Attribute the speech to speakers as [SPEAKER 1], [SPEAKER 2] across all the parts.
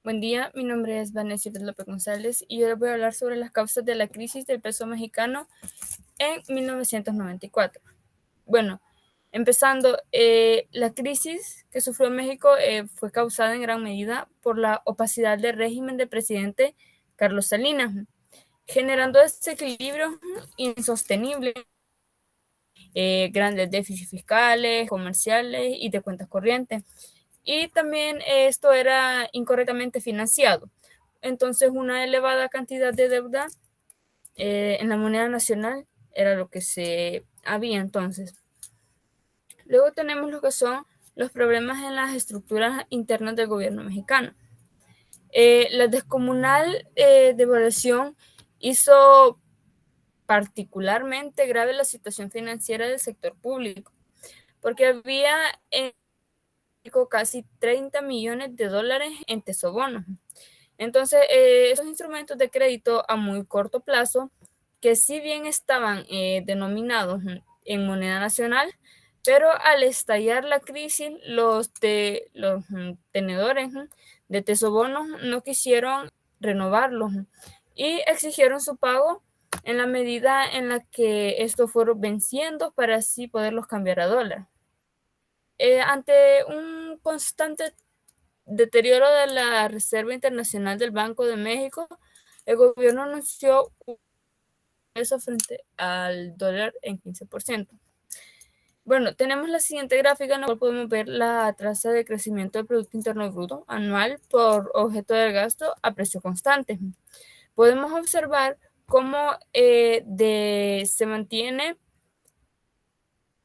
[SPEAKER 1] Buen día, mi nombre es Vanessa López González y yo les voy a hablar sobre las causas de la crisis del peso mexicano en 1994. Bueno, empezando, la crisis que sufrió México fue causada en gran medida por la opacidad del régimen del presidente Carlos Salinas, generando desequilibrios insostenibles, grandes déficits fiscales, comerciales y de cuentas corrientes. Y también esto era incorrectamente financiado. Entonces, una elevada cantidad de deuda en la moneda nacional era lo que se había entonces. Luego tenemos lo que son los problemas en las estructuras internas del gobierno mexicano. La descomunal devaluación hizo particularmente grave la situación financiera del sector público, porque había en casi 30 millones de dólares en tesobonos. Entonces, esos instrumentos de crédito a muy corto plazo, que si bien estaban denominados en moneda nacional, pero al estallar la crisis, los tenedores de tesobonos no quisieron renovarlos y exigieron su pago en la medida en la que estos fueron venciendo para así poderlos cambiar a dólar. Ante un constante deterioro de la Reserva Internacional del Banco de México, el gobierno anunció un peso frente al dólar en 15%. Bueno, tenemos la siguiente gráfica en la cual podemos ver la tasa de crecimiento del Producto Interno Bruto anual por objeto del gasto a precio constante. Podemos observar cómo se mantiene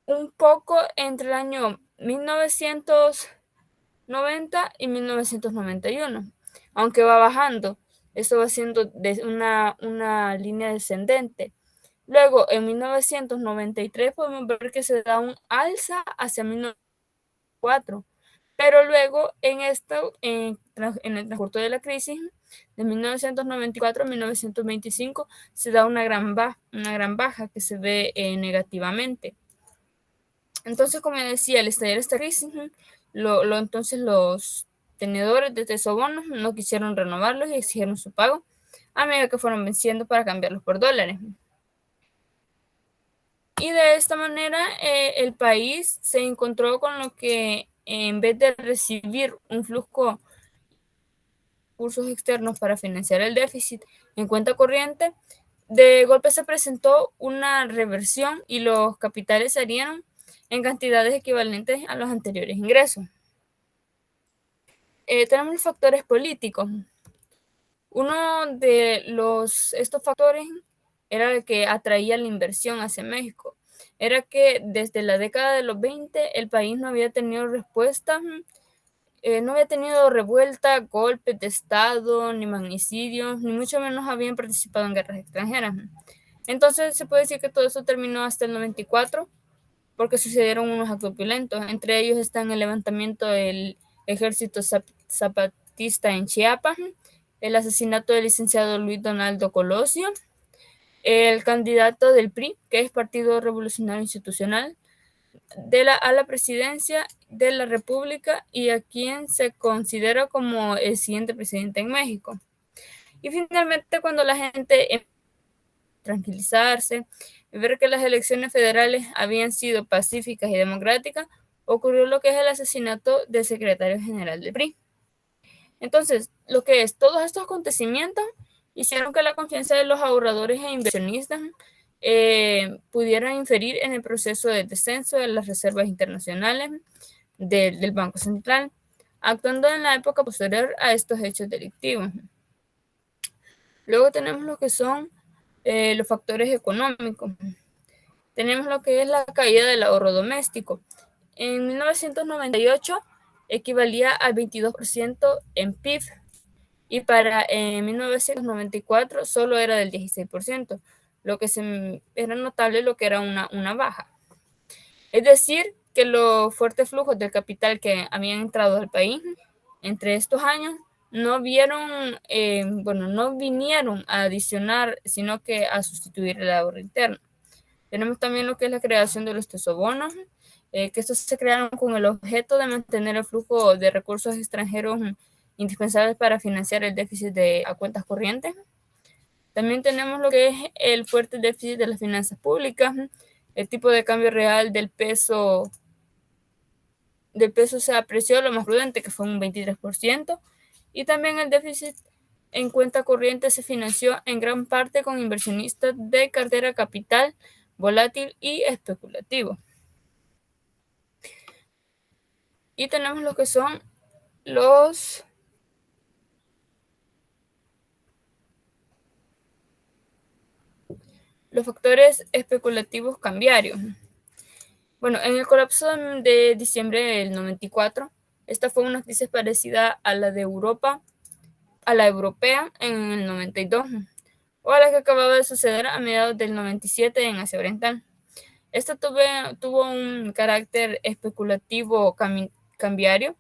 [SPEAKER 1] un poco entre el año 1990 y 1991, aunque va bajando. Esto va siendo una línea descendente. Luego, en 1993 podemos ver que se da un alza hacia 1994, pero luego en el transcurso de la crisis, de 1994 a 1925, se da una gran baja que se ve negativamente. Entonces, como decía, al estallar esta crisis, entonces los tenedores de tesobonos no quisieron renovarlos y exigieron su pago a medida que fueron venciendo para cambiarlos por dólares. Y de esta manera el país se encontró con lo que en vez de recibir un flujo de recursos externos para financiar el déficit en cuenta corriente, de golpe se presentó una reversión y los capitales salieron en cantidades equivalentes a los anteriores ingresos. Tenemos los factores políticos. Uno de estos factores era el que atraía la inversión hacia México. Era que desde la década de los 20 el país no había tenido respuesta, no había tenido revuelta, golpes de Estado, ni magnicidios, ni mucho menos habían participado en guerras extranjeras. Entonces se puede decir que todo eso terminó hasta el 94, porque sucedieron unos actos violentos. Entre ellos están el levantamiento del ejército zapatista en Chiapas, el asesinato del licenciado Luis Donaldo Colosio, el candidato del PRI, que es Partido Revolucionario Institucional, a la presidencia de la República y a quien se considera como el siguiente presidente en México. Y finalmente, cuando la gente tranquilizarse y ver que las elecciones federales habían sido pacíficas y democráticas, ocurrió lo que es el asesinato del secretario general del PRI. Entonces, lo que es todos estos acontecimientos hicieron que la confianza de los ahorradores e inversionistas pudiera inferir en el proceso de descenso de las reservas internacionales del Banco Central, actuando en la época posterior a estos hechos delictivos. Luego tenemos lo que son los factores económicos. Tenemos lo que es la caída del ahorro doméstico. En 1998 equivalía al 22% en PIB y para 1994 solo era del 16%, lo que era notable lo que era una baja. Es decir, que los fuertes flujos del capital que habían entrado al país entre estos años no vinieron a adicionar, sino que a sustituir el ahorro interno. Tenemos también lo que es la creación de los tesobonos, que estos se crearon con el objeto de mantener el flujo de recursos extranjeros indispensables para financiar el déficit de a cuentas corrientes. También tenemos lo que es el fuerte déficit de las finanzas públicas. El tipo de cambio real del peso se apreció lo más prudente, que fue un 23%, y también el déficit en cuenta corriente se financió en gran parte con inversionistas de cartera capital, volátil y especulativo. Y tenemos lo que son los factores especulativos cambiarios. Bueno, en el colapso de diciembre del 94, esta fue una crisis parecida a la de Europa, a la europea en el 92, o a la que acababa de suceder a mediados del 97 en Asia Oriental. Esta tuvo un carácter especulativo cambiario,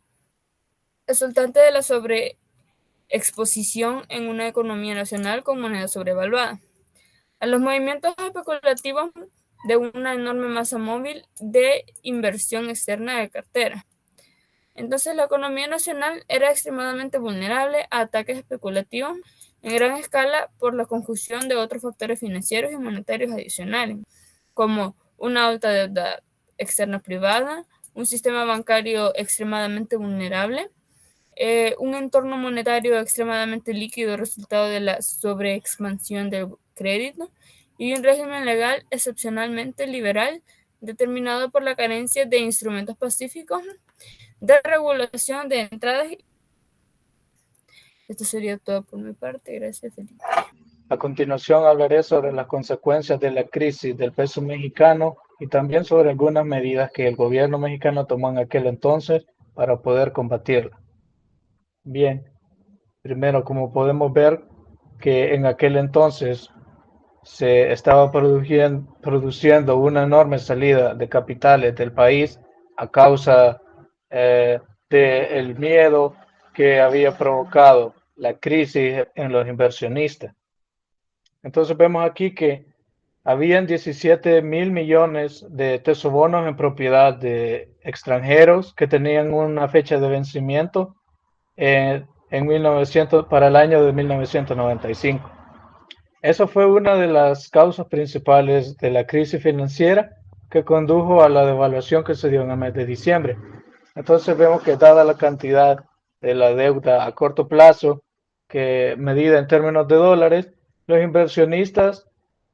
[SPEAKER 1] resultante de la sobreexposición en una economía nacional con moneda sobrevaluada, a los movimientos especulativos de una enorme masa móvil de inversión externa de cartera. Entonces, la economía nacional era extremadamente vulnerable a ataques especulativos en gran escala por la conjunción de otros factores financieros y monetarios adicionales, como una alta deuda externa privada, un sistema bancario extremadamente vulnerable, un entorno monetario extremadamente líquido resultado de la sobreexpansión del crédito y un régimen legal excepcionalmente liberal determinado por la carencia de instrumentos pacíficos de regulación de entradas. Esto sería todo por mi parte. Gracias, Felipe.
[SPEAKER 2] A continuación hablaré sobre las consecuencias de la crisis del peso mexicano y también sobre algunas medidas que el gobierno mexicano tomó en aquel entonces para poder combatirla. Bien, primero, como podemos ver que en aquel entonces se estaba produciendo una enorme salida de capitales del país a causa del miedo que había provocado la crisis en los inversionistas. Entonces vemos aquí que habían 17,000 millones de tesobonos en propiedad de extranjeros que tenían una fecha de vencimiento para el año de 1995. Eso fue una de las causas principales de la crisis financiera que condujo a la devaluación que se dio en el mes de diciembre. Entonces vemos que dada la cantidad de la deuda a corto plazo, que medida en términos de dólares, los inversionistas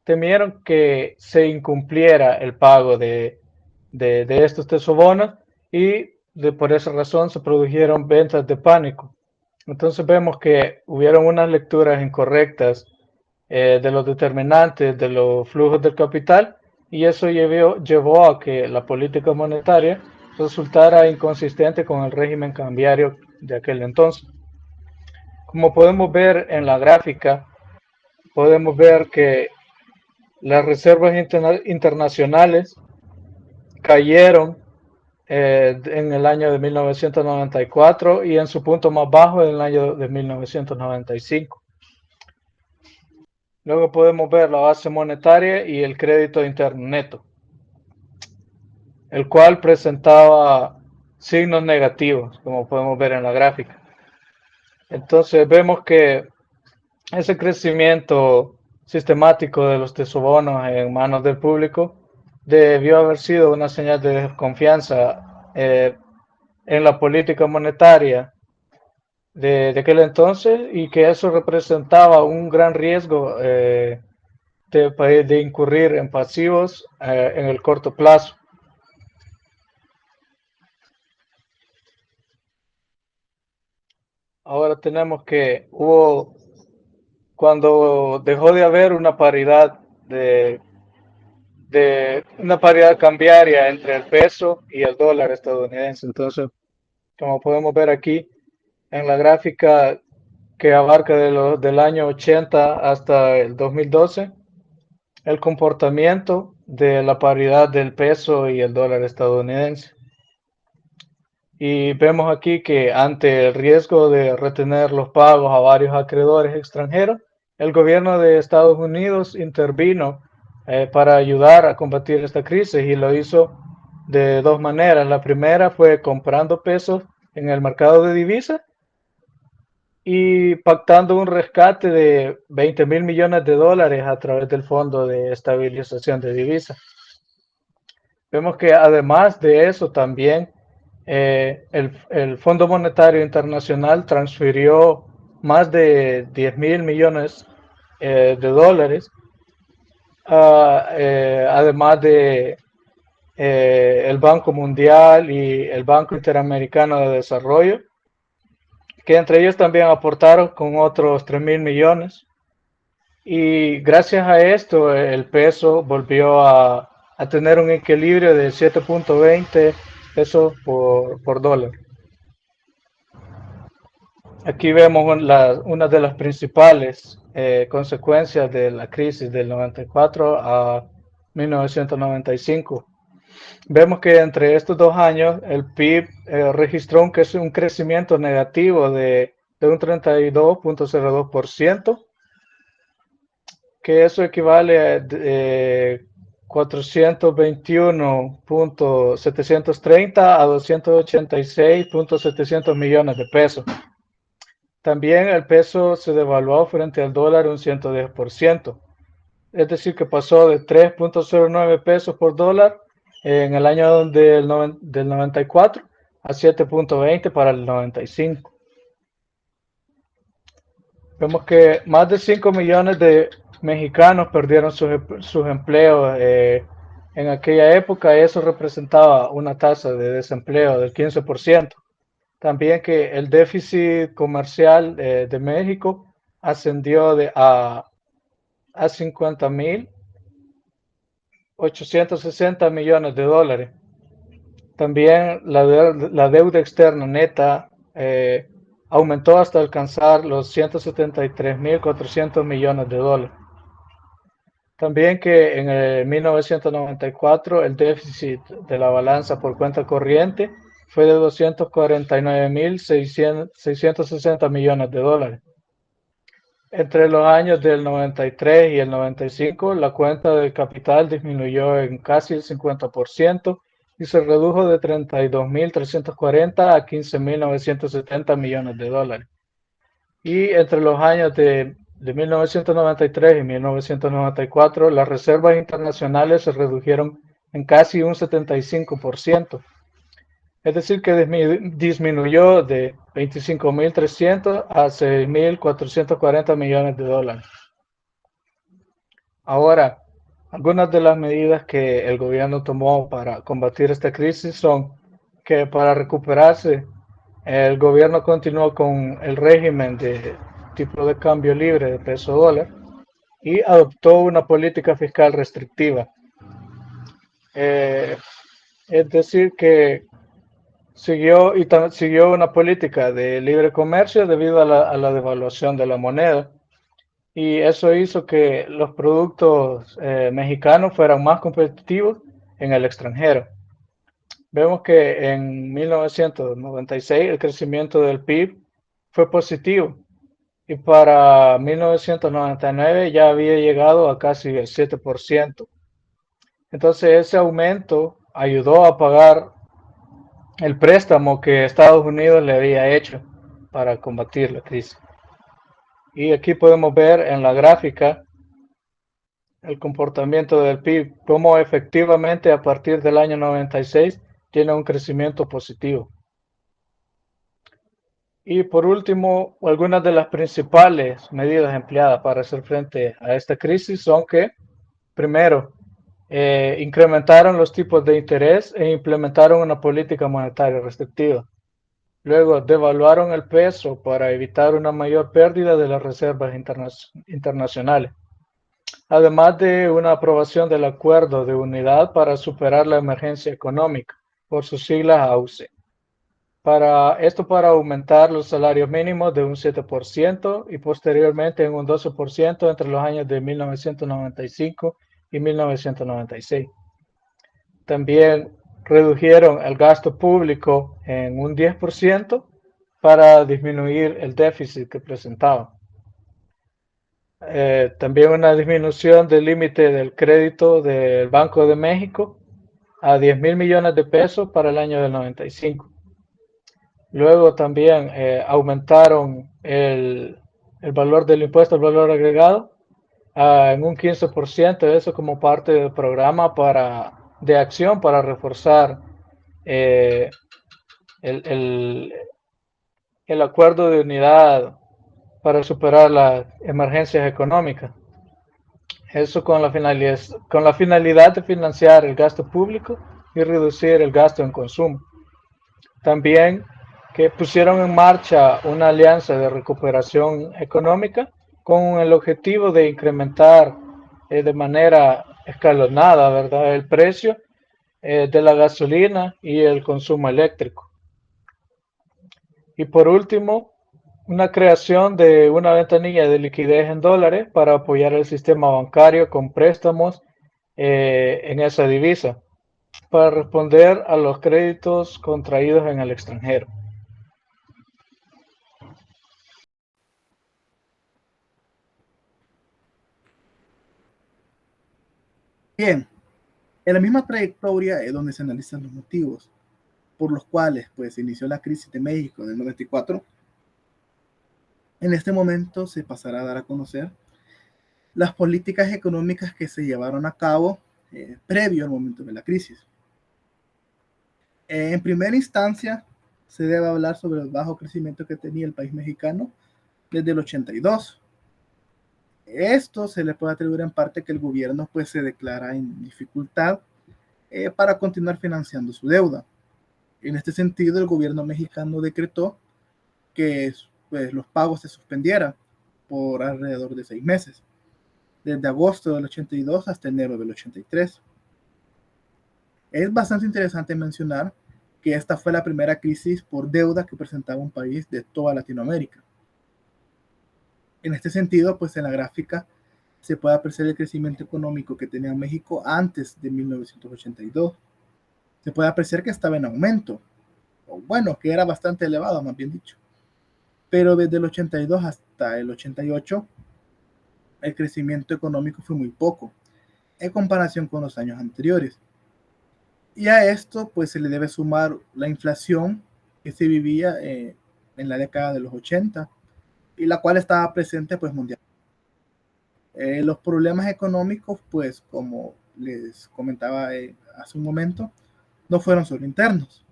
[SPEAKER 2] temieron que se incumpliera el pago de estos tesobonos y por esa razón se produjeron ventas de pánico. Entonces vemos que hubieron unas lecturas incorrectas de los determinantes de los flujos del capital y eso llevó a que la política monetaria resultara inconsistente con el régimen cambiario de aquel entonces. Como podemos ver en la gráfica, podemos ver que las reservas internacionales cayeron en el año de 1994 y en su punto más bajo en el año de 1995. Luego podemos ver la base monetaria y el crédito interno neto, el cual presentaba signos negativos, como podemos ver en la gráfica. Entonces vemos que ese crecimiento sistemático de los tesobonos en manos del público debió haber sido una señal de desconfianza en la política monetaria de aquel entonces y que eso representaba un gran riesgo de incurrir en pasivos en el corto plazo. Ahora tenemos que cuando dejó de haber una paridad una paridad cambiaria entre el peso y el dólar estadounidense. Entonces, como podemos ver aquí en la gráfica que abarca del año 80 hasta el 2012, el comportamiento de la paridad del peso y el dólar estadounidense. Y vemos aquí que ante el riesgo de retener los pagos a varios acreedores extranjeros, el gobierno de Estados Unidos intervino para ayudar a combatir esta crisis y lo hizo de dos maneras. La primera fue comprando pesos en el mercado de divisas y pactando un rescate de 20.000 millones de dólares a través del Fondo de Estabilización de Divisas. Vemos que además de eso también el Fondo Monetario Internacional transfirió más de 10.000 millones de dólares, además de el Banco Mundial y el Banco Interamericano de Desarrollo, que entre ellos también aportaron con otros 3.000 millones. Y gracias a esto el peso volvió a tener un equilibrio de 7.20 pesos por dólar. Aquí vemos una de las principales consecuencias de la crisis del 94 a 1995. Vemos que entre estos 2 años el PIB registró un crecimiento negativo de un 32.02%, que eso equivale a 421.730 a 286.700 millones de pesos. También el peso se devaluó frente al dólar un 110%, es decir, que pasó de 3.09 pesos por dólar en el año del 94 a 7.20 para el 95. Vemos que más de 5 millones de mexicanos perdieron sus empleos en aquella época. Eso representaba una tasa de desempleo del 15%. También que el déficit comercial de México ascendió a 50.860 millones de dólares. También la deuda externa neta aumentó hasta alcanzar los 173.400 millones de dólares. También que en el 1994 el déficit de la balanza por cuenta corriente fue de 249.660 millones de dólares. Entre los años del 93 y el 95, la cuenta del capital disminuyó en casi el 50% y se redujo de 32.340 a 15.970 millones de dólares. Y entre los años de 1993 y 1994, las reservas internacionales se redujeron en casi un 75%. Es decir, que disminuyó de 25.300 a 6.440 millones de dólares. Ahora, algunas de las medidas que el gobierno tomó para combatir esta crisis son que para recuperarse, el gobierno continuó con el régimen de tipo de cambio libre de peso dólar y adoptó una política fiscal restrictiva. Es decir, que siguió una política de libre comercio debido a la devaluación de la moneda, y eso hizo que los productos mexicanos fueran más competitivos en el extranjero. Vemos que en 1996 el crecimiento del PIB fue positivo y para 1999 ya había llegado a casi el 7%. Entonces ese aumento ayudó a pagar el préstamo que Estados Unidos le había hecho para combatir la crisis. Y aquí podemos ver en la gráfica el comportamiento del PIB, cómo efectivamente a partir del año 96 tiene un crecimiento positivo. Y por último, algunas de las principales medidas empleadas para hacer frente a esta crisis son que, primero, incrementaron los tipos de interés e implementaron una política monetaria restrictiva. Luego, devaluaron el peso para evitar una mayor pérdida de las reservas internacionales, además de una aprobación del Acuerdo de Unidad para superar la emergencia económica, por sus siglas AUCE. Para aumentar los salarios mínimos de un 7% y posteriormente en un 12% entre los años de 1995 y 1996. También redujeron el gasto público en un 10% para disminuir el déficit que presentaba. También una disminución del límite del crédito del Banco de México a 10.000 millones de pesos para el año del 95. Luego también aumentaron el valor del impuesto al valor agregado en un 15%, eso como parte del programa de acción para reforzar eh, el, el, el acuerdo de unidad para superar las emergencias económicas. Eso con la finalidad de financiar el gasto público y reducir el gasto en consumo. También que pusieron en marcha una alianza de recuperación económica con el objetivo de incrementar de manera escalonada, ¿verdad?, el precio de la gasolina y el consumo eléctrico. Y por último, una creación de una ventanilla de liquidez en dólares para apoyar el sistema bancario con préstamos en esa divisa, para responder a los créditos contraídos en el extranjero.
[SPEAKER 3] Bien, en la misma trayectoria es donde se analizan los motivos por los cuales pues, se inició la crisis de México en el 94. En este momento se pasará a dar a conocer las políticas económicas que se llevaron a cabo previo al momento de la crisis. En primera instancia, se debe hablar sobre el bajo crecimiento que tenía el país mexicano desde el 82. Esto se le puede atribuir en parte que el gobierno pues, se declara en dificultad para continuar financiando su deuda. En este sentido, el gobierno mexicano decretó que pues, los pagos se suspendieran por alrededor de 6 meses, desde agosto del 82 hasta enero del 83. Es bastante interesante mencionar que esta fue la primera crisis por deuda que presentaba un país de toda Latinoamérica. En este sentido, pues en la gráfica se puede apreciar el crecimiento económico que tenía México antes de 1982. Se puede apreciar que estaba en aumento, o bueno, que era bastante elevado, más bien dicho. Pero desde el 82 hasta el 88, el crecimiento económico fue muy poco, en comparación con los años anteriores. Y a esto, pues se le debe sumar la inflación que se vivía en la década de los 80, y la cual estaba presente pues mundial. Los problemas económicos, pues como les comentaba hace un momento, no fueron solo internos,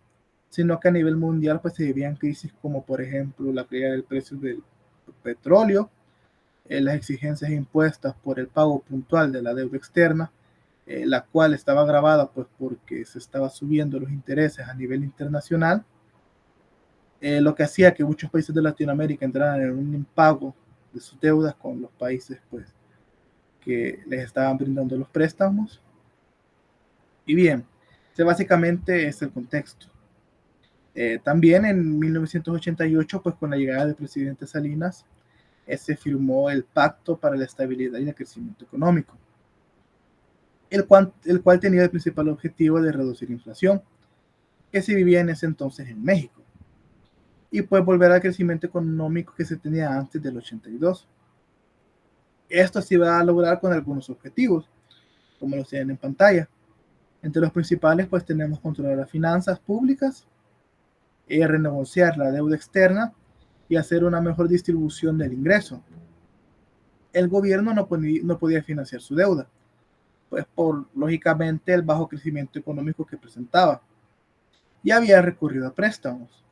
[SPEAKER 3] sino que a nivel mundial pues se vivían crisis como por ejemplo la caída del precio del petróleo, las exigencias impuestas por el pago puntual de la deuda externa, la cual estaba agravada pues porque se estaba subiendo los intereses a nivel internacional, lo que hacía que muchos países de Latinoamérica entraran en un impago de sus deudas con los países pues que les estaban brindando los préstamos. Y bien, ese básicamente es el contexto. También en 1988, pues con la llegada del presidente Salinas, se firmó el Pacto para la Estabilidad y el Crecimiento Económico, el cual tenía el principal objetivo de reducir la inflación que se vivía en ese entonces en México, y pues volver al crecimiento económico que se tenía antes del 82. Esto se iba a lograr con algunos objetivos, como los tienen en pantalla. Entre los principales, pues tenemos controlar las finanzas públicas, renegociar la deuda externa y hacer una mejor distribución del ingreso. El gobierno no podía financiar su deuda, pues por lógicamente el bajo crecimiento económico que presentaba. Y había recurrido a préstamos.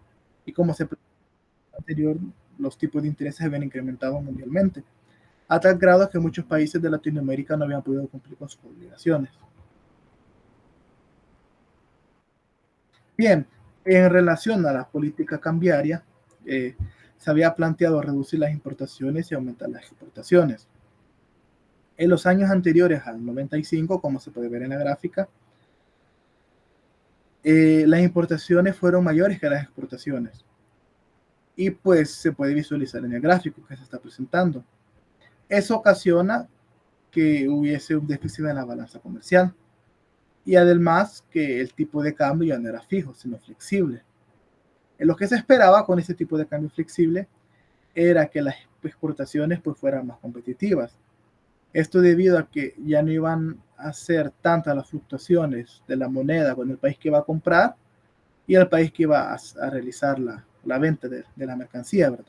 [SPEAKER 3] Y como se presentó anterior, los tipos de interés se habían incrementado mundialmente, a tal grado que muchos países de Latinoamérica no habían podido cumplir con sus obligaciones. Bien, en relación a la política cambiaria, se había planteado reducir las importaciones y aumentar las exportaciones. En los años anteriores al 95, como se puede ver en la gráfica, las importaciones fueron mayores que las exportaciones. Y pues se puede visualizar en el gráfico que se está presentando. Eso ocasiona que hubiese un déficit en la balanza comercial. Y además que el tipo de cambio ya no era fijo, sino flexible. Lo que se esperaba con ese tipo de cambio flexible era que las exportaciones pues fueran más competitivas. Esto debido a que ya no iban a ser tantas las fluctuaciones de la moneda con el país que iba a comprar y el país que iba a realizar la venta de la mercancía, ¿verdad?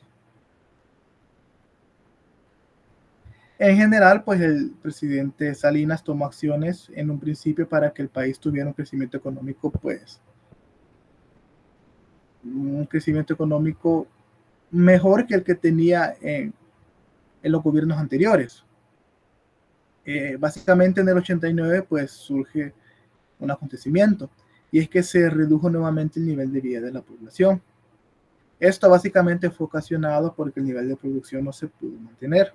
[SPEAKER 3] En general, pues el presidente Salinas tomó acciones en un principio para que el país tuviera un crecimiento económico, pues un crecimiento económico mejor que el que tenía en los gobiernos anteriores. Básicamente en el 89 pues surge un acontecimiento, y es que se redujo nuevamente el nivel de vida de la población. Esto básicamente fue ocasionado porque el nivel de producción no se pudo mantener.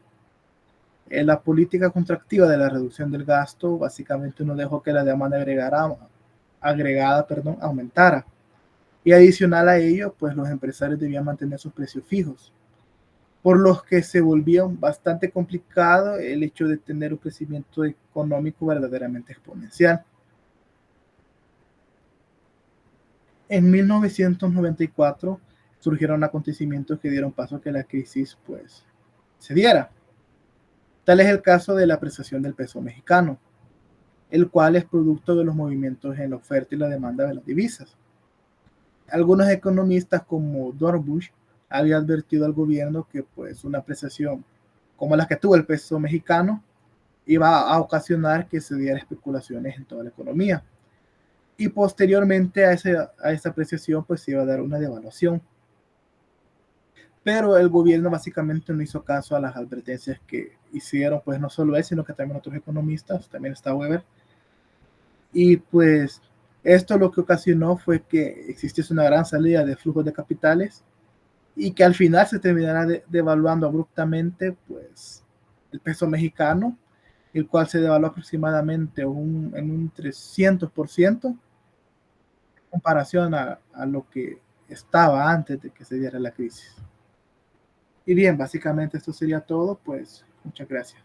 [SPEAKER 3] La política contractiva de la reducción del gasto básicamente no dejó que la demanda agregada aumentara. Y adicional a ello, pues los empresarios debían mantener sus precios fijos, por los que se volvía bastante complicado el hecho de tener un crecimiento económico verdaderamente exponencial. En 1994 surgieron acontecimientos que dieron paso a que la crisis pues se diera. Tal es el caso de la apreciación del peso mexicano, el cual es producto de los movimientos en la oferta y la demanda de las divisas. Algunos economistas como Dorbush había advertido al gobierno que pues una apreciación como la que tuvo el peso mexicano iba a ocasionar que se diera especulaciones en toda la economía, y posteriormente a esa apreciación pues se iba a dar una devaluación. Pero el gobierno básicamente no hizo caso a las advertencias que hicieron, pues no solo él, sino que también otros economistas, también está Weber. Y pues esto lo que ocasionó fue que existiese una gran salida de flujos de capitales, y que al final se terminará devaluando abruptamente pues el peso mexicano, el cual se devaluó aproximadamente en un 300% en comparación a lo que estaba antes de que se diera la crisis. Y bien, básicamente esto sería todo, pues muchas gracias.